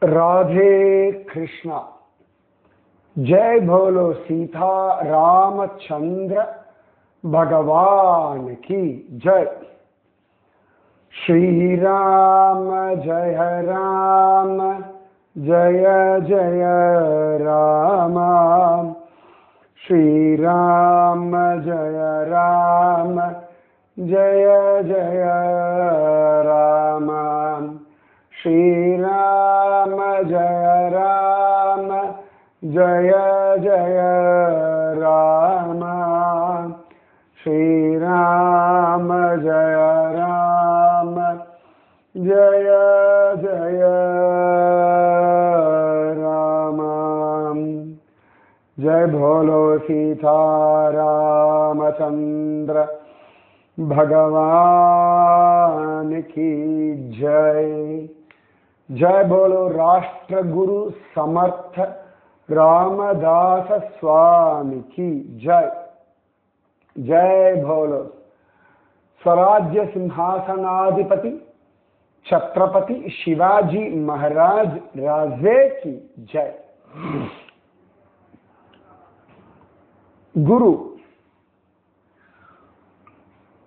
राधे कृष्णा। जय बोलो सीता रामचंद्र भगवान की जय। श्री राम जय राम, जय जय राम। श्री राम जय राम, जय जय राम। श्री राम जय राम, जय जय राम। श्री राम जय राम, जय जय राम। जय भोलो सीता रामचंद्र भगवान की जय। जय बोलो राष्ट्र गुरु समर्थ रामदास स्वामी की जय। जय बोलो स्वराज्य सिंहासनाधिपति छत्रपति शिवाजी महाराज राजे की जय। குரு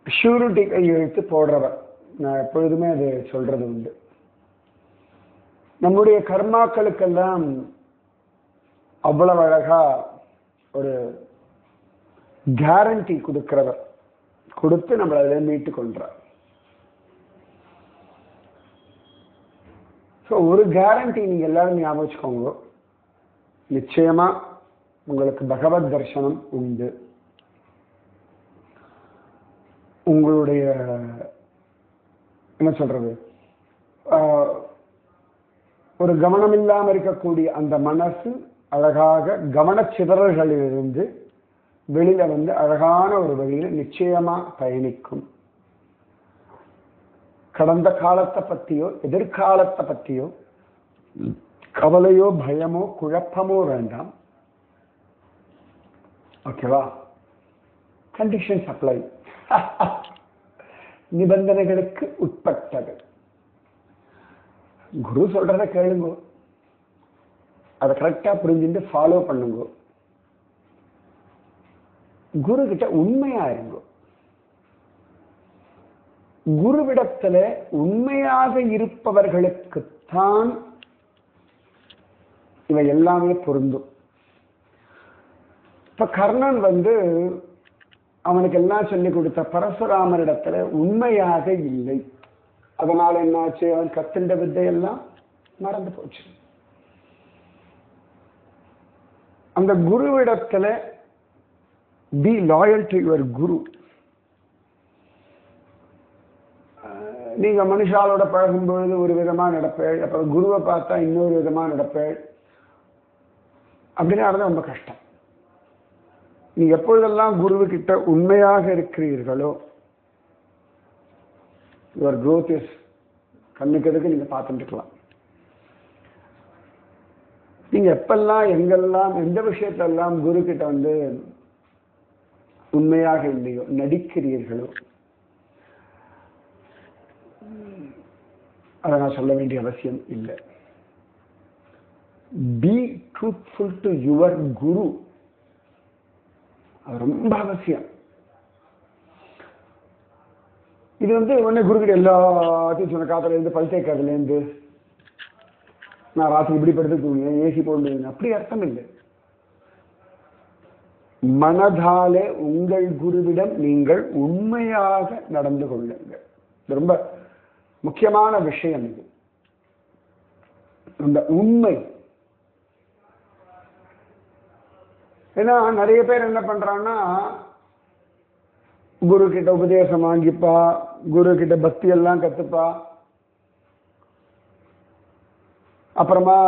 ஷூரிட்டி கையெழுத்து போடுறவர். நான் எப்பொழுதுமே அது சொல்றது உண்டு. நம்முடைய கர்மாக்களுக்கெல்லாம் அவ்வளவு அழகா ஒரு கேரண்டி கொடுக்கிறவர், கொடுத்து நம்மளை அதை மீட்டு கொள்றார். ஸோ ஒரு கேரண்டி நீங்க எல்லாரும் ஞாபகம் வச்சுக்கோங்க, நிச்சயமா உங்களுக்கு பகவத் தரிசனம் உண்டு. உங்களுடைய என்ன சொல்றது, ஒரு கவனம் இல்லாமல் இருக்கக்கூடிய அந்த மனசு அழகாக கவனச்சிதறல்களிலிருந்து வெளியில வந்து அழகான ஒரு வழியில நிச்சயமா பயணிக்கும். கடந்த காலத்தை பத்தியோ எதிர்காலத்தை பத்தியோ கவலையோ பயமோ குழப்பமோ வேண்டாம். ஓகேவா? கண்டிஷன்ஸ் அப்ளை, நிபந்தனைகளுக்கு உட்பட்டது. குரு சொல்றத கேளுங்க, அதை கரெக்டா புரிஞ்சுட்டு ஃபாலோ பண்ணுங்க. குரு கிட்ட உண்மையா இருங்க. குருவிடத்துல உண்மையாக இருப்பவர்களுக்குத்தான் இவை எல்லாமே பொருந்தும். இப்ப கர்ணன் வந்து அவனுக்கு எல்லாம் சொல்லி கொடுத்த பரசுராமரிடத்துல உண்மையாக இல்லை. அதனால என்னாச்சு, அவன் கத்துண்ட வித்தையெல்லாம் மறந்து போச்சு. அந்த குருவிடத்துல பி லாயல் டு யுவர் குரு. நீங்க மனுஷாலோட பழகும் பொழுது ஒரு விதமா நடப்பேள், அப்புறம் குருவை பார்த்தா இன்னொரு விதமா நடப்பேள். அப்படின்னா அது ரொம்ப கஷ்டம். நீங்க எப்பொழுதெல்லாம் குருவு கிட்ட உண்மையாக இருக்கிறீர்களோ யுவர் growth இஸ் கண்ணுக்கு எதுக்கு நீங்க பார்த்துட்டு இருக்கலாம். நீங்க எப்பெல்லாம் எங்கெல்லாம் எந்த விஷயத்தெல்லாம் குரு கிட்ட வந்து உண்மையாக இல்லையோ, நடிக்கிறீர்களோ, அதை நான் சொல்ல வேண்டிய அவசியம் இல்லை. B truthful to your guru, அது ரொம்ப அவசியம். இது வந்து உடனே குரு கிட்ட எல்லாத்தையும் சொன்ன, காத்துல இருந்து பல் தேய்க்கிறதுல இருந்து நான் ராத்திரி இப்படி படுத்து தூங்குவேன், ஏசி போட்டு, அப்படி அர்த்தம் இல்லை. மனதாலே உங்கள் குருவிடம் நீங்கள் உண்மையாக நடந்து கொள்ளுங்கள். ரொம்ப முக்கியமான விஷயம் இது, இந்த உண்மை. ஏன்னா நிறைய பேர் என்ன பண்றான்னா, குரு கிட்ட உபதேசம் வாங்கிப்பா, குரு கிட்ட பக்தி எல்லாம் கத்துப்பா, அப்புறமா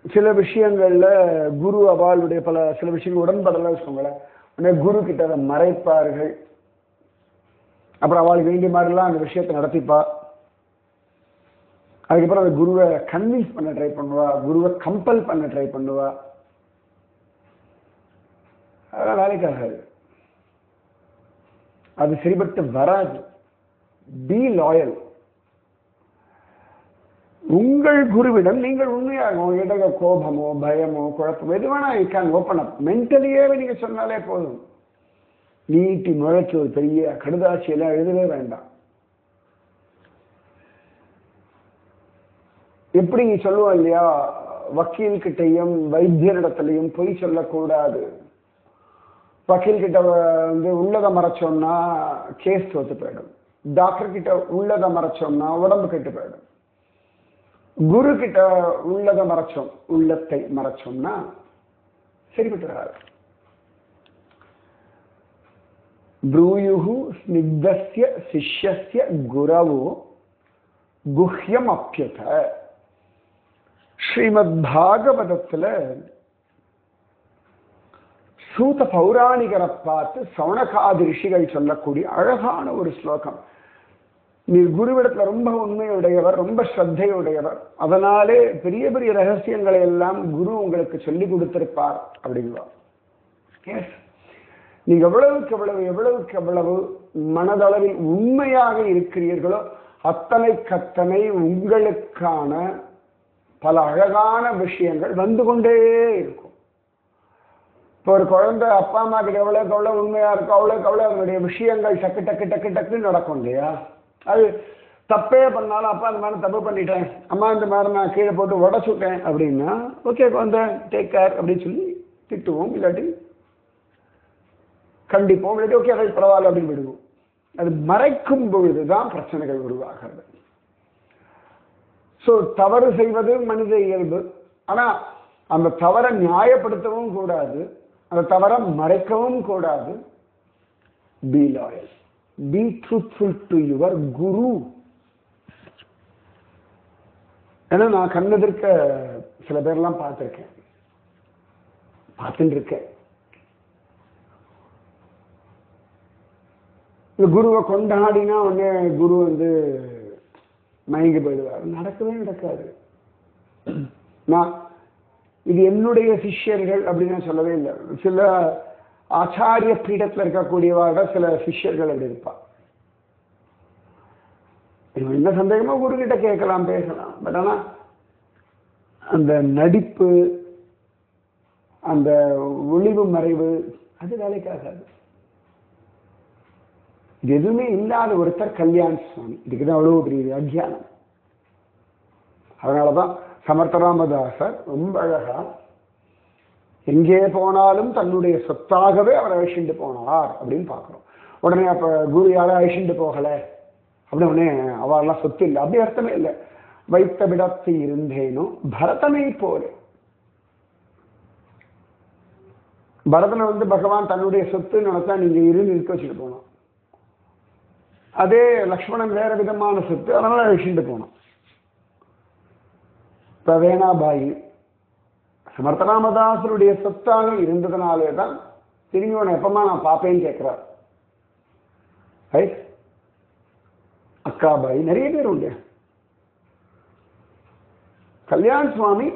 சில விஷயங்கள்ல குரு அவளுடைய சில விஷயங்கள் உடன்படல வச்சுக்கோங்களேன், உடனே குரு கிட்ட அதை மறைப்பார்கள். அப்புறம் அவளுக்கு வேண்டிய மாதிரிலாம் அந்த விஷயத்தை நடத்திப்பா. அதுக்கப்புறம் அந்த குருவை கன்வின்ஸ் பண்ண ட்ரை பண்ணுவா, குருவை கம்பல் பண்ண ட்ரை பண்ணுவா. அதெல்லாம் வேலைக்கு ஆகாது, அது சரிபட்டு வராது. B loyal. உங்கள் குருவிடம் நீங்கள் உண்மையாக இடக கோபமோ பயமோ குழப்பமோ எது வேணா யூ கேன் ஓப்பன் அப். மென்டலியே நீங்க சொன்னாலே போதும். நீட்டி முளைச்சி ஒரு பெரிய கடுதாசியெல்லாம் எழுதவே வேண்டாம். எப்படி நீ சொல்லுவோம் இல்லையா, வக்கீல் கிட்டையும் வைத்தியரிடத்திலையும் பொய் சொல்லக்கூடாது. வக்கீல் கிட்ட வந்து உள்ளதை மறைச்சோம்னா கேஸ் தோத்து போயிடும். டாக்டர் கிட்ட உள்ளதை மறைச்சோம்னா உடம்பு கெட்டு போயிடும். குரு கிட்ட உள்ளதை மறைச்சோம், உள்ளத்தை மறைச்சோம்னா சரிபட்டுறாரு. ப்ரூயுஹு ஸ்னிக்தஸ்ய சிஷ்யஸ்ய குரவோ குஹ்யம் அப்யத. ஸ்ரீமத் பாகவதத்துல சூத பௌராணிகரை பார்த்து சௌனகாதி ரிஷிகள் சொல்லக்கூடிய அழகான ஒரு ஸ்லோகம். நீர் குருவிடத்துல ரொம்ப உண்மையுடையவர், ரொம்ப ஸ்ரத்தையுடையவர், அதனாலே பெரிய பெரிய ரகசியங்களை எல்லாம் குரு உங்களுக்கு சொல்லி கொடுத்திருப்பார் அப்படிங்களா. எஸ், நீங்க எவ்வளவுக்கு எவ்வளவு மனதளவில் உண்மையாக இருக்கிறீர்களோ அத்தனை உங்களுக்கான பல அழகான விஷயங்கள் வந்து கொண்டே இருக்கும். இப்போ ஒரு குழந்தை அப்பா அம்மா கிட்ட எவ்வளவு உண்மையா இருக்கோ அவ்வளவு அதனுடைய விஷயங்கள் டக்கு டக்கு டக்கு டக்குன்னு நடக்கும் இல்லையா. அது தப்பே பண்ணாலும் அப்பா இந்த மாதிரி தப்பு பண்ணிட்டேன், அம்மா இந்த மாதிரி நான் கீழே போட்டு உடச்சுட்டேன் அப்படின்னா ஓகே குழந்தை டேக் கேர் அப்படின்னு சொல்லி திட்டுவோம், இல்லாட்டி கண்டிப்போம், இல்லாட்டி ஓகே அதை பரவாயில்ல அப்படின்னு விடுவோம். அது மறைக்கும் பொழுதுதான் பிரச்சனைகள் உருவாகிறது. ஸோ தவறு செய்வது மனித இயல்பு. ஆனா அந்த தவறை நியாயப்படுத்தவும் கூடாது, அந்த தவறை மறைக்கவும் கூடாது. Be loyal, be truthful to your guru. ஏன்னா நான் கண்ணெதிர்க்க சில பேர்லாம் பார்த்துட்டு இருக்கேன். இந்த குருவை கொண்டாடினா உடனே குரு வந்து மயங்கி போயிடுவார். நடக்கவே நடக்காது. நான் இது என்னுடைய சிஷ்யர்கள் அப்படின்னு நான் சொல்லவே இல்லை. சில ஆச்சாரிய பீடத்தில் இருக்கக்கூடியவாட சில சிஷ்யர்கள் அப்படி இருப்பா. என்ன சந்தேகமோ குரு கிட்ட கேட்கலாம், பேசலாம். பட் ஆனா அந்த நடிப்பு, அந்த ஒளிவு மறைவு அது வேலைக்காகாது. இது எதுவுமே இல்லாத ஒருத்தர் கல்யாண சுவாமி. இதுக்குதான் அவ்வளவு பெரிய அத்தியானம். அதனாலதான் சமர்த்தராமதாசர் ரொம்ப அழகா எங்கே போனாலும் தன்னுடைய சொத்தாகவே அவர் அழிச்சுட்டு போனார் அப்படின்னு பார்க்கிறோம். உடனே அப்ப குரு யாரும் அழிச்சுட்டு போகல அப்படின்னு உடனே அவெல்லாம் சொத்து இல்லை அப்படி அர்த்தமே இல்லை. வைத்த விடத்து இருந்தேனும் பரதனை போல. பரதனை வந்து பகவான் தன்னுடைய சொத்து நினைச்சா நீங்க இருந்து நிற்க வச்சுட்டு போனோம். அதே லக்ஷ்மணன் வேற விதமான சொத்து, அதனால அழிச்சுட்டு போனோம். வேணாபாயி சமர்த்தராமதாசருடைய சொத்தாக இருந்ததுனாலே தான் திரும்பி உன எப்பமா நான் பார்ப்பேன்னு கேட்கிறார். அக்காபாய் நிறைய பேர் உண்டு. கல்யாண சுவாமி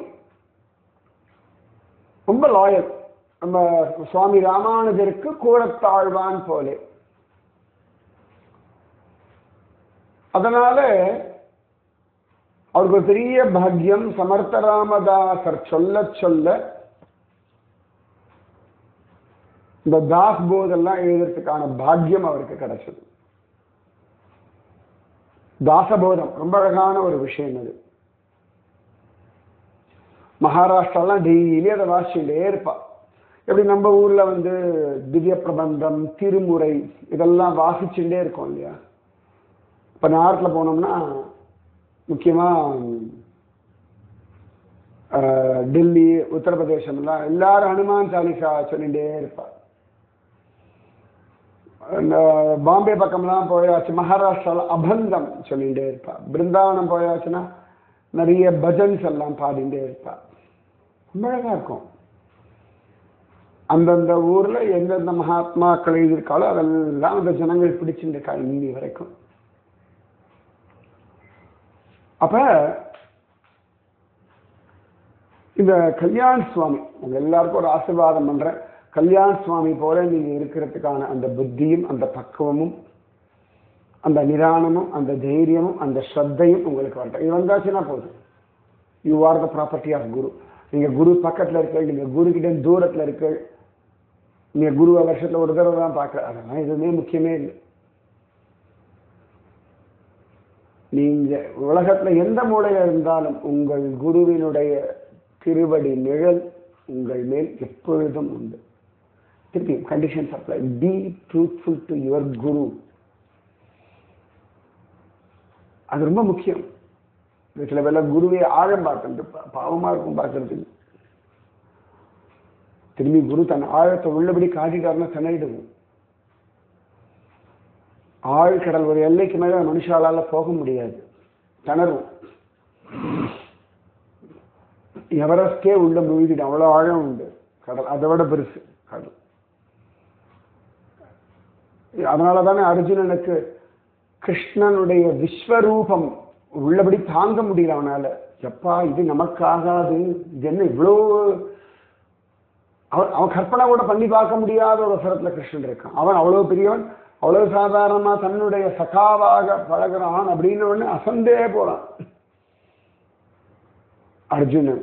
ரொம்ப லாயல். நம்ம சுவாமி ராமானுஜருக்கு கூடத்தாழ்வான் போலே. அதனால அவருக்கு ஒரு பெரிய பாக்கியம். சமர்த்தராமதாசர் சொல்ல சொல்ல இந்த தாஸ் போதெல்லாம் எழுதுறதுக்கான பாக்கியம் அவருக்கு கிடைச்சது. தாசபோதம் ரொம்ப அழகான ஒரு விஷயம். அது மகாராஷ்டிராலாம் டெய்லி அதை வாசிச்சுட்டே இருப்பா. எப்படி நம்ம ஊர்ல வந்து திவ்ய பிரபந்தம், திருமுறை இதெல்லாம் வாசிச்சுட்டே இருக்கோம் இல்லையா. இப்ப நார்த்ல போனோம்னா முக்கியமா டெல்லி, உத்தரப்பிரதேசம் எல்லாம் எல்லாரும் ஹனுமான் சாலிசா சொல்லிட்டே இருப்பா. இந்த பாம்பே பக்கம்லாம் போயாச்சு, மகாராஷ்டிரால அபந்தம் சொல்லிகிட்டே இருப்பா. பிருந்தாவனம் போயாச்சுன்னா நிறைய பஜன்ஸ் எல்லாம் பாடிட்டே இருப்பா. ரொம்ப அழகா இருக்கும். அந்தந்த ஊர்ல எந்தெந்த மகாத்மாக்கள் எழுதியிருக்காளோ அதெல்லாம் அந்த ஜனங்கள் பிடிச்சுட்டு இருக்கா இன்னி வரைக்கும். அப்ப இந்த கல்யாண சுவாமி உங்க எல்லாருக்கும் ஒரு ஆசீர்வாதம் பண்றேன். கல்யாண சுவாமி போல நீங்க இருக்கிறதுக்கான அந்த புத்தியும், அந்த பக்குவமும், அந்த நிதானமும், அந்த தைரியமும், அந்த ஸ்ரத்தையும் உங்களுக்கு வரட்டும். இது வந்தாச்சுன்னா போதும். You are the property of guru. நீங்க குரு பக்கத்துல இருக்க, நீங்க குரு கிட்ட தூரத்துல இருக்க, நீங்க குருவை வருஷத்துல ஒரு தடவை தான் பார்க்க, அதெல்லாம் எதுவுமே முக்கியமே இல்லை. நீங்க உலகத்துல எந்த மூலையில இருந்தாலும் உங்கள் குருவினுடைய திருவடி நிழல் உங்கள் மேல் எப்பொழுதும் உண்டு. திருப்பி conditions apply. Be truthful to your guru. அது ரொம்ப முக்கியம். சில பேர்ல குருவை ஆழம் பார்க்கறது பாவமா இருக்கும் பார்க்கறதுக்கு. திரும்பி குரு தன் ஆழத்தை உள்ளபடி காட்டிட்டாருன்னா திணறிடுவோம். ஆழ்கடல் ஒரு எல்லைக்கு மேல மனுஷாலால போக முடியாது, திணறும். எவரெஸ்டே உள்ள மூழ்கிடும், அவ்வளவு ஆழம் உண்டு கடல், அதை விட பெருசு கடல். அதனாலதானே அர்ஜுனனுக்கு கிருஷ்ணனுடைய விஸ்வரூபம் உள்ளபடி தாங்க முடியல அவனால. எப்பா இது நமக்காகாது, இது என்ன இவ்வளோ, அவன் கற்பனை கூட பண்ணி பார்க்க முடியாத ஒரு அவசரத்துல கிருஷ்ணன் இருக்கான். அவன் அவ்வளவு பெரியவன், அவ்வளவு சாதாரணமா தன்னுடைய சகாவாக பழகிறான் அப்படின்னு ஒண்ணு அசந்தே போறான் அர்ஜுனன்.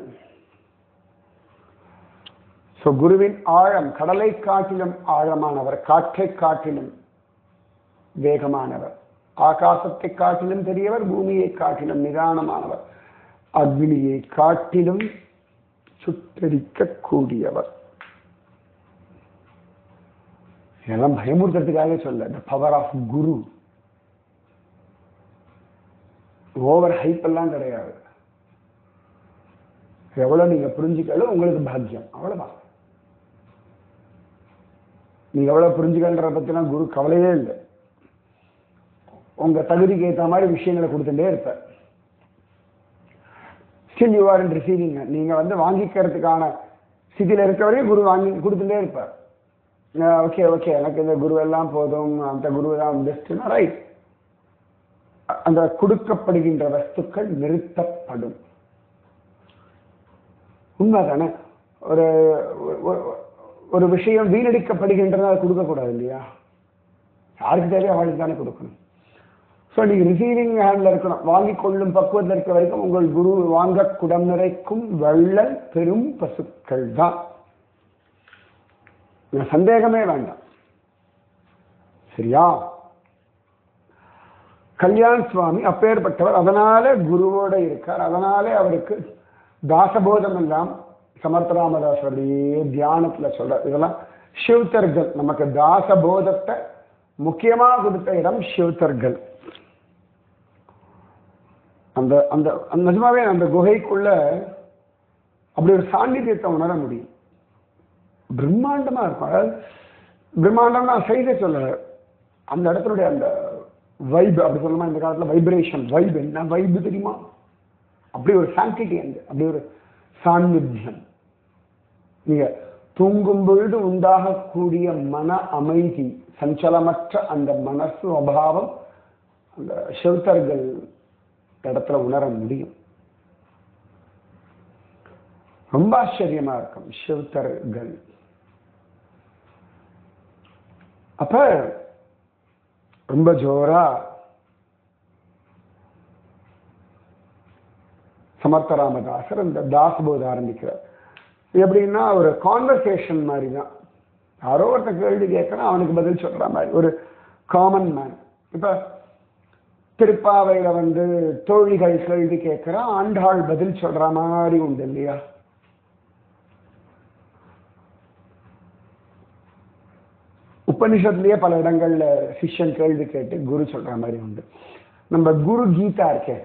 குருவின் ஆழம் கடலை காட்டிலும் ஆழமானவர், காற்றை காட்டிலும் வேகமானவர், ஆகாசத்தை காட்டிலும் பெரியவர், பூமியை காட்டிலும் நிதானமானவர், அக்னியை காட்டிலும் சுட்டரிக்க கூடியவர். இதெல்லாம் பயமுறுத்துறதுக்காக சொல்ல. The power of Guru. Over hype எல்லாம் கிடையாது. எவ்வளவு நீங்க புரிஞ்சுக்கலும் உங்களுக்கு பாக்கியம், அவ்வளவுதான். நீங்க எவ்வளவு புரிஞ்சுக்கன்ற பத்திலாம் குரு கவலையே இல்லை. உங்க தகுதிக்கு ஏற்ற மாதிரி விஷயங்களை கொடுத்துட்டே இருப்ப. Still you are in receiving. நீங்க வாங்கிக்கிறதுக்கான ஸ்திதியில இருக்க வரையும் குரு வாங்கி கொடுத்துட்டே இருப்பார். ஓகே ஓகே, எனக்கு இந்த குரு எல்லாம் போதும், அந்த குரு தான் பெஸ்ட்னா ரைட். அந்த கொடுக்கப்படுகின்ற வஸ்துக்கள் நிறுத்தப்படும். உண்மைதானே? ஒரு ஒரு விஷயம் வீணடிக்கப்படுகின்றன, அதை கொடுக்கக்கூடாது இல்லையா? யாருக்கு தேவையோ அவளுக்கு தானே கொடுக்கணும். ஸோ நீங்க ரிசீவிங் ஹேண்ட்ல இருக்கணும். வாங்கி கொள்ளும் பக்குவத்தில் இருக்க வரைக்கும் உங்கள் குரு வாங்க குடம் நிறைக்கும் வள்ளல் பெரும் பசுக்கள் தான், சந்தேகமே வேண்டாம். சரியா? கல்யாண் சுவாமி அப்பேற்பட்டவர். அதனால குருவோட இருக்கார். அதனாலே அவருக்கு தாசபோதம் எல்லாம் சமர்த்தராமதாஸ் அப்படியே தியானத்துல சொல்ற. இதெல்லாம் சிவத்தர்கள். நமக்கு தாசபோதத்தை முக்கியமா கொடுத்த இடம் சிவத்தர்கள். அந்த அந்த நிஜமாவே அந்த குகைக்குள்ள அப்படி ஒரு சாநித்தியத்தை உணர முடியும். பிரம்மாண்டமா இருக்கும். அதாவது பிரம்மாண்டம்னா சைஸே சொல்ல, அந்த இடத்துடைய அந்த வைப் அப்படி சொல்லணுமா, இந்த காலத்துல வைப்ரேஷன். வைப் என்ன வைப் தெரியுமா? அப்படி ஒரு சாங்கிட்டி, அப்படி ஒரு சாநித்தியம். நீங்க தூங்கும் பொழுது உண்டாகக்கூடிய மன அமைதி, சஞ்சலமற்ற அந்த மனசு அபாவம் அந்த சிவத்தர்கள் இடத்துல உணர முடியும். ரொம்ப ஆச்சரியமா இருக்கும் சிவத்தர்கள். அப்ப ரொம்ப ஜோரா சமர்த்தராமதாசர் இந்த தாசபோத ஆரம்பிக்கிறார். எப்படின்னா ஒரு கான்வர்சேஷன் மாதிரி தான். யாரோ ஒருத்த கேள்வி கேட்கறான், அவனுக்கு பதில் சொல்ற மாதிரி ஒரு காமன் மேன். இப்ப திருப்பாவையில தோழிகள் கேள்வி கேட்கிறான், ஆண்டாள் பதில் சொல்ற மாதிரி உண்டு இல்லையா? உபனிஷத்துலயே பல இடங்கள்ல சிஷ்யன் கேள்வி கேட்டு குரு சொல்ற மாதிரி உண்டு. நம்ம குரு கீதா இருக்கே,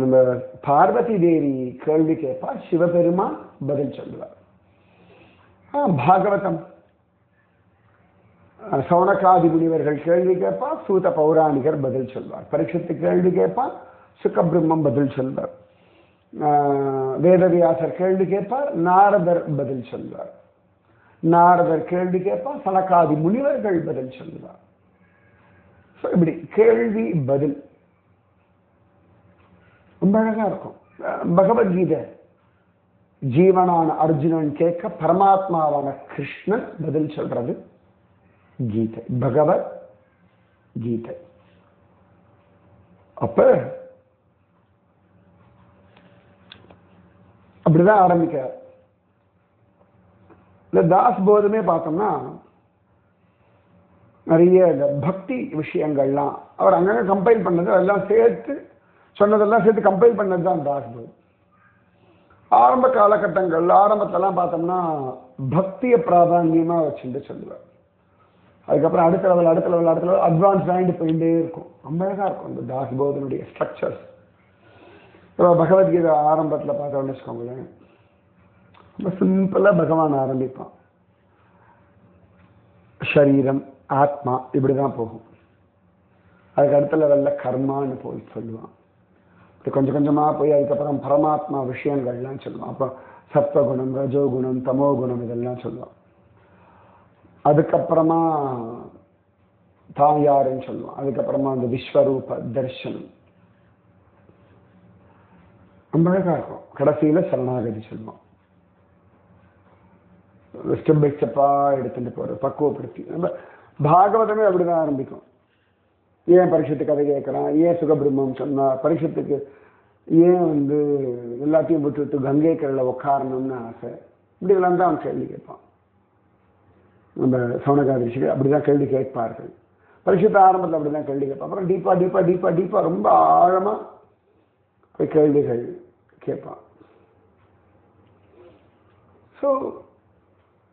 நம்ம பார்வதி தேவி கேள்வி கேட்பா, சிவபெருமான் பதில் சொல்லுவார். பாகவதம் சௌனகாதி முனிவர்கள் கேள்வி கேட்பா, சூத பௌராணிகர் பதில் சொல்வார். பரீட்சத்து கேள்வி கேட்பா, சுகபிரம்மம் பதில் சொல்வார். வேதவியாசர் கேள்வி கேட்பார், நாரதர் பதில் சொல்வார். நாரதர் கேள்வி கேட்பார், சனகாதி முனிவர்கள் பதில் சொல்வார். இப்படி கேள்வி பதில் ரொம்ப அழகா இருக்கும். பகவத்கீதை ஜீவனான அர்ஜுனன் கேட்க பரமாத்மாவான கிருஷ்ணன் பதில் சொல்றது கீதை, பகவத் கீதை. அப்ப அப்படிதான் ஆரம்பிக்கிறார். இந்த தாஸ் போதுமே பார்த்தோம்னா நிறைய இந்த பக்தி விஷயங்கள்லாம் அவர் அங்கங்க கம்பைல் பண்ணது, அதெல்லாம் சேர்த்து சொன்னதெல்லாம் சேர்த்து கம்பைல் பண்ணது தான் தாஸ் போது. ஆரம்ப காலகட்டங்கள் ஆரம்பத்திலலாம் பார்த்தோம்னா பக்தியை பிராதான்யமா வச்சுட்டு சொல்லுவார். அதுக்கப்புறம் அடுத்த லெவல் அட்வான்ஸ் ஆகிட்டு போயிட்டே இருக்கும். ரொம்ப அழகா இருக்கும் இந்த தாஸ் போதனுடைய ஸ்ட்ரக்சர்ஸ். இப்போ பகவத்கீதை ஆரம்பத்தில் பார்த்தோம்னு வச்சுக்கோங்களேன், ரொம்ப சிம்பிளாக பகவான் ஆரம்பிப்பான். ஷரீரம் ஆத்மா இப்படிதான் போகும். அதுக்கு அடுத்த லெவலில் கர்மான்னு போய் சொல்லுவான். இது கொஞ்சம் கொஞ்சமாக போய் அதுக்கப்புறம் பரமாத்மா விஷயங்கள்லாம் சொல்லுவான். அப்புறம் சத்வகுணம், ரஜோகுணம், தமோகுணம் இதெல்லாம் சொல்லுவான். அதுக்கப்புறமா தான் யாருன்னு சொல்லுவான். அதுக்கப்புறமா அந்த விஸ்வரூப தர்சனம் ரொம்ப அழகா இருக்கும். கடைசியில் சரணாகதி சொல்லுவான். ஸ்டெப் பை ஸ்டெப்பா எடுத்துட்டு போறது, பக்குவப்படுத்தி. நம்ம பாகவதமே அப்படிதான் ஆரம்பிக்கும். ஏன் பரீட்சத்து கதை கேட்கறான், ஏன் சுகபிரம்மம் சொன்னா, பரீட்சத்துக்கு ஏன் எல்லாத்தையும் விட்டு கங்கை கரையில் உட்காரணும்னு ஆசை, இப்படிலாம் தான் அவன் கேள்வி கேட்பான். நம்ம சவுனகாதிரிஷிகள் அப்படிதான் கேள்வி கேட்பார்கள். பரீட்சத்து ஆரம்பத்தில் அப்படிதான் கேள்வி கேட்பான். அப்புறம் டீப்பா டீப்பா டீப்பா டீப்பா ரொம்ப ஆழமா போய் கேள்விகள் கேட்பான். ஸோ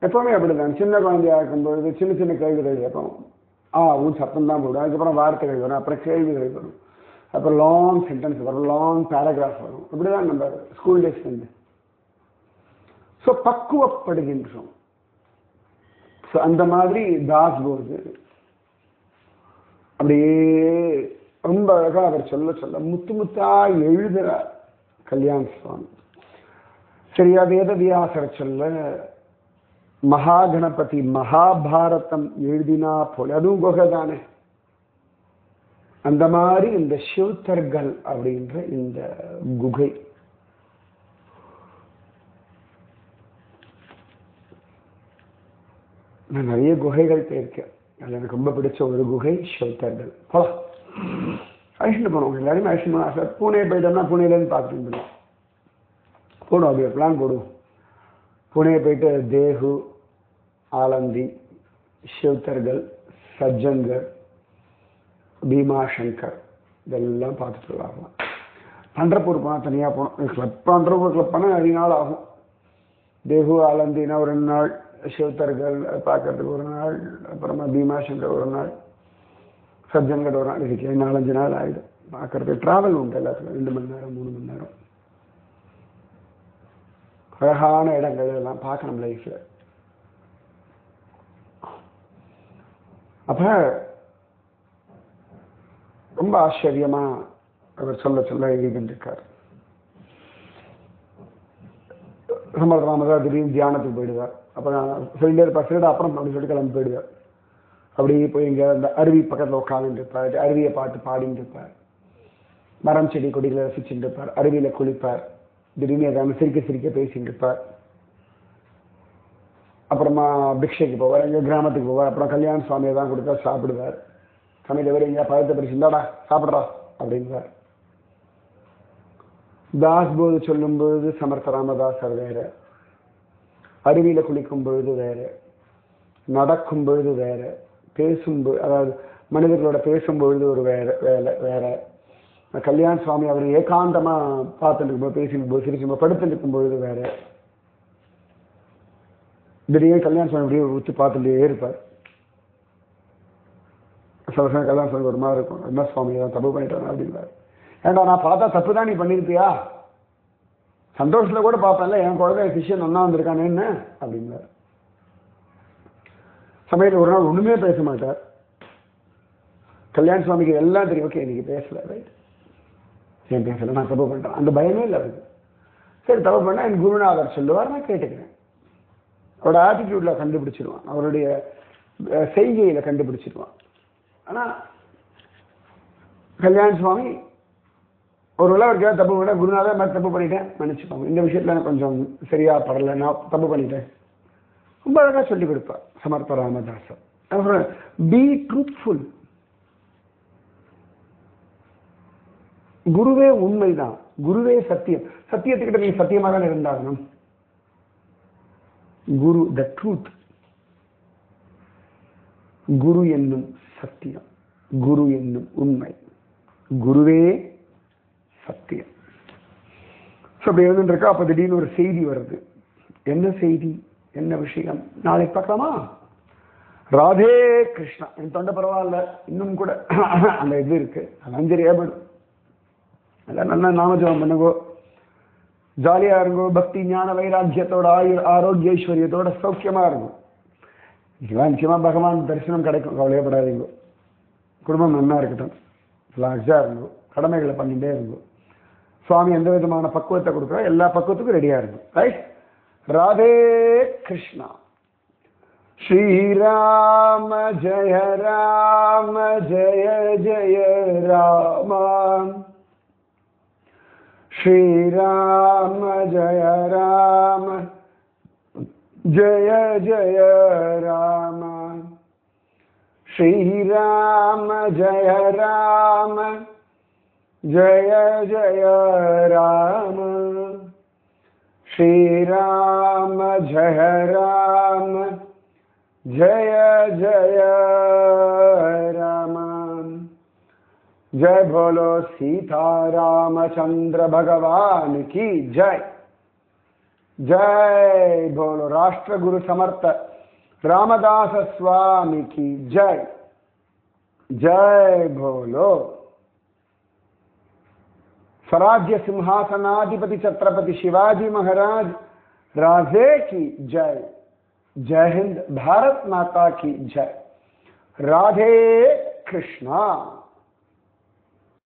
எப்பவுமே அப்படிதான். சின்ன குழந்தையா இருக்கும்பொழுது சின்ன சின்ன கேள்விகள் கேட்போம். உன் சத்தம் தான் போடும். அதுக்கப்புறம் வார்த்தைகள் வரும், அப்புறம் கேள்விகள் வரும், அப்புறம் லாங் சென்டென்ஸ் வரும், லாங் பேராகிராஃப் வரும். இப்படிதான் நம்ம ஸ்கூல் டேஸ் வந்து. ஸோ பக்குவப்படுகின்றோம். ஸோ அந்த மாதிரி தாஸ் போது அப்படியே ரொம்ப அழகா அவர் சொல்ல சொல்ல முத்து முத்தா எழுதுறார் கல்யாண சுவாமி. சரியா வேதவியாசரை சொல்ல மகாகணபதி மகாபாரதம் எழுதினா போல, அதுவும் குகை தானே. அந்த மாதிரி இந்த சிவத்தர்கள் அப்படின்ற இந்த குகை நான் நிறைய குகைகள் போயிருக்கேன். அதில் எனக்கு ரொம்ப பிடிச்ச ஒரு குகை சிவத்தர்கள். போலாம் அழிச்சுட்டு போனோம். எல்லாருமே அழிச்சுட்டு போனோம். சார் பூனே போயிட்டோம்னா பூனேலேருந்து பார்த்துட்டு போயிடும் போடும். அப்படி பிளான் போடுவோம். புனே போயிட்டு தேகு, ஆலந்தி, சிவத்தர்கள், சஜ்ஜன்கர், பீமாசங்கர் இதெல்லாம் பார்த்துட்டு வரலாம். பண்டர்பூர் போனால் தனியாக போனோம். பண்டர்பூர் கிளப் பண்ணால் நிறைய நாள் ஆகும். தேகு ஆலந்தினா ஒரு 2 நாள், சிவத்தர்கள் பார்க்கறதுக்கு 1 நாள், அப்புறமா பீமாசங்கர் 1 நாள், சஜ்ஜன்கர் 1 நாள். இதுக்கு 4-5 நாள் ஆகிடும். பார்க்கறதுக்கு ட்ராவல் உண்டு எல்லாத்துக்கும். 2 மணி நேரம் 3 மணி நேரம். அழகான இடங்கள் எல்லாம் பார்க்கணும் லைஃப்ல. அப்ப ரொம்ப ஆச்சரியமா அவர் சொல்ல சொல்ல எழுதிருக்கார். சம்பள ராமதா திடீர்னு தியானத்துக்கு போயிடுவார். அப்புறம் சொல்லிட்டே இருப்பார், சரிடா அப்புறம் அப்படி சொல்லி கிளம்பி போயிடுவார். அப்படி போய் இங்கே அந்த அருவி பக்கத்தில் உட்காந்துட்டு இருப்பார், அருவியை பார்த்து பாடிட்டு இருப்பார், மரம் செடி கொடிகளை ரசிச்சுட்டு இருப்பார், அருவியில் குளிப்பார், திடீர்னு ஏதாவது சிரிக்க சிரிக்க பேசிட்டு இருப்பார். அப்புறமா பிக்ஷைக்கு போவார், எங்கள் கிராமத்துக்கு போவார். அப்புறம் கல்யாண சுவாமியை தான் கொடுத்தா சாப்பிடுவார். சமையல் வேறு எங்கேயா பழத்தை பறிச்சு இந்தாடா சாப்பிட்றா அப்படின்வார். தாஸ் போது சொல்லும் பொழுது சமர்த்த ராமதாசர் வேற, அருவியில் குளிக்கும் பொழுது வேற, நடக்கும் பொழுது வேற, பேசும்பொழுது அதாவது மனிதர்களோட பேசும்பொழுது ஒரு வேற. கல்யாண சுவாமி அவர் ஏகாந்தமா பார்த்துட்டு இருக்கும்போது பேசிட்டு போது சிரிச்சு படுத்துட்டு இருக்கும் பொழுது வேற. திடீர்னு கல்யாண சுவாமி அப்படியே ஊற்றி பார்த்துட்டே இருப்பார். சில சமயம் கல்யாண சுவாமி ஒரு மாதிரி இருக்கும், என்ன சுவாமி ஏதாவது தப்பு பண்ணிட்டாங்க அப்படின்னாரு. ஏண்டா நான் பார்த்தா தப்பு தான் நீ பண்ணியிருப்பியா, சந்தோஷத்துல கூட பார்ப்பேன்ல, என் குழந்தை சிஷ்யன் ஒன்னா வந்திருக்கானே என்ன அப்படின்னாரு. சமயத்தில் ஒரு நாள் ஒண்ணுமே பேச மாட்டார். கல்யாண சுவாமிக்கு எல்லாம் தெரியும், ஓகே இன்னைக்கு பேசல, ரைட் ஏன் பேசல, நான் தப்பு பண்ணிட்டேன், அந்த பயமே இல்லை அவருக்கு. சரி தப்பு பண்ணா என் குருநாதர் சொல்லுவார், நான் கேட்டுக்கிறேன். அவரோட ஆட்டிடியூட்ல கண்டுபிடிச்சிருவான், அவருடைய செய்கையில கண்டுபிடிச்சிருவான். ஆனா கல்யாண சுவாமி ஒரு வேளை அவருக்கு தப்பு பண்ண, குருநாதர் மாதிரி தப்பு பண்ணிட்டேன் மன்னிச்சுப்பாங்க, இந்த விஷயத்துல எனக்கு கொஞ்சம் சரியா படலை, நான் தப்பு பண்ணிட்டேன், ரொம்ப அழகா சொல்லி கொடுப்பார் சமர்த்த ராமதாசர். Be truthful. குருவே உண்மைதான், குருவே சத்தியம். சத்தியத்துக்கிட்ட நீ சத்தியமாக தான் இருந்தாகணும். குரு த ட்ரூத். குரு என்னும் சத்தியம், குரு என்னும் உண்மை, குருவே சத்தியம். அப்படி இருக்கா. அப்ப திடீர்னு ஒரு செய்தி வருது. என்ன செய்தி, என்ன விஷயம், நாளை பார்க்கலாமா? ராதே கிருஷ்ணா. என் தொண்டை பரவாயில்ல, இன்னும் கூட அந்த இது இருக்கு, அதான் சரியாபடும். அதான் நல்லா நாமஜபம் பண்ணுங்கோ, ஜாலியா இருங்கோ, பக்தி ஞான வைராக்கியத்தோட ஆரோக்கிய ஐஸ்வர்யத்தோட சௌக்கியமா இருக்கும். இதெல்லாம் நிச்சயமா பகவான் தரிசனம் கிடைக்கும், கவலையப்படாதீங்க. குடும்பம் நன்னா இருக்கட்டும், ரிலாக்ஸா இருங்கோ, கடமைகளை பண்ணிட்டே இருங்கோ. சுவாமி எந்த விதமான பக்குவத்தை கொடுக்குறோம், எல்லா பக்குவத்துக்கும் ரெடியா இருக்கும். ரைட். ராதே கிருஷ்ணா. ஸ்ரீராம ஜெய ராம ஜெய ஜெய ராம, ஸ்ரீராம ஜெய ராம ஜெய ஜெய ராம, ஸ்ரீராம ஜெய ராம ஜெய ஜெய ராம, ஸ்ரீராம ஜெய ராம ஜெய ஜெய ராம. जय बोलो सीता रामचंद्र भगवान की जय. जय बोलो राष्ट्र गुरु समर्थ रामदास स्वामी की जय. जय बोलो स्वराज्य सिंहासनाधिपति छत्रपति शिवाजी महाराज राजे की जय. जय हिंद, भारत माता की जय. राधे कृष्णा.